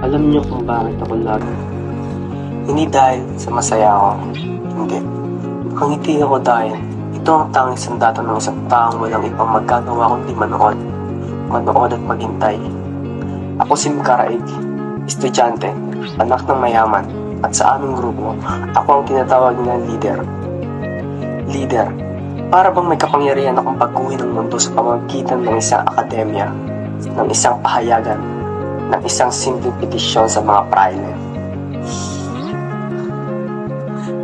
Alam niyo kung bakit ako lagi? Hindi dahil sa masaya ako. Hindi. Nakangiti ako dahil ito ang tanging sandata ng isang taong walang ibang magagawa kundi manood. Manood at maghintay. Ako si Mkaraig, estudyante, anak ng mayaman, at sa aming grupo, ako ang tinatawag nilang leader. Leader, para bang may kapangyarihan akong baguhin ng mundo sa pamamagitan ng isang akademya, ng isang pahayagan, ng isang simpleng petisyon sa mga praile.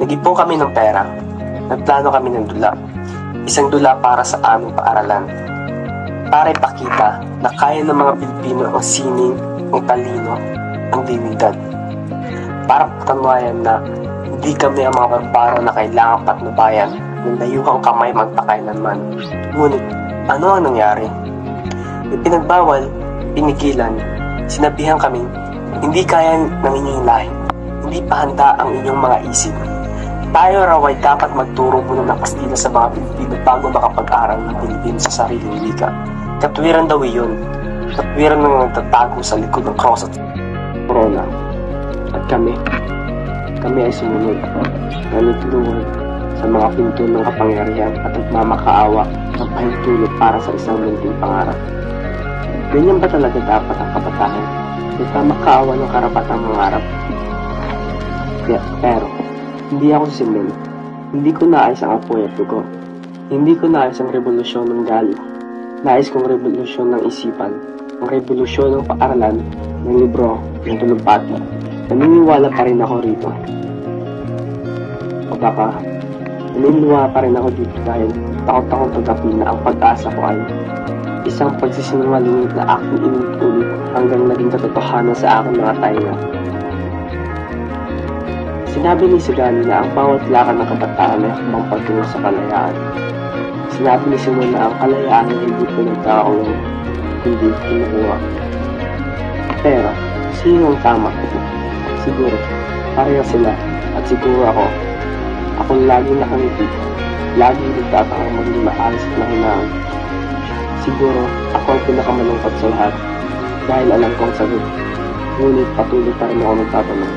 Nag-ipon kami ng pera, nagplano kami ng dula, isang dula para sa aming paaralan, para ipakita na kaya ng mga Pilipino ang sining, ang talino, ang dignidad. Para patunayan na hindi kami ang mga barbaro na kailangang patnubayan ng dayuhang kamay magpakailanman. Ngunit, ano ang nangyari? Ipinagbawal, pinigilan, sinabihan kaming hindi kaya ng inyong lahi, hindi pa handa ang inyong mga isip. Tayo raw ay dapat magturo muna ng pastila sa mga Pilipino bago makapag-aral ng Pilipino sa sariling wika. Katwiran daw iyon. Katwiran ng nagtatago sa likod ng cross at corona. At kami ay sumunod. Nanitulungan sa mga pinto ng kapangyarihan at nagmamakaawa ng pahintulot para sa isang munting pangarap. Ganyan ba talaga dapat ang kabataan? Nagmamakaawa ng karapatang mangarap? Pero, hindi ako si Mel. Hindi ko nais ang apoy at dugo. Hindi ko nais ang revolusyon ng galit. Nais kong revolusyon ng isipan. Ang revolusyon ng paaralan, ng libro, ng tulumpati. Naniniwala pa rin ako rito. O baka, naniniwala pa rin ako dito dahil takot akong tanggapin na ang pag-asa ko ay isang pagsisinungaling na aking inutulit hanggang naging katotohanan sa aking mga tainga. Sinabi ni Sigali na ang bawat lakad ng kabataan ay hakbang pagtungo sa kalayaan. Sinabi ni Simon na ang kalayaan ay hindi pinagkakaulong, hindi kinukuha. Pero, sino ang tama? Siguro, pareha sila at siguro ako. Akong laging nakangiti, laging nagtatakang maging maayos at mahinahon. Siguro, ako ang pinakamalungkot sa lahat dahil alam ko ang sagot. Ngunit patuloy pa rin ako nagtatanong.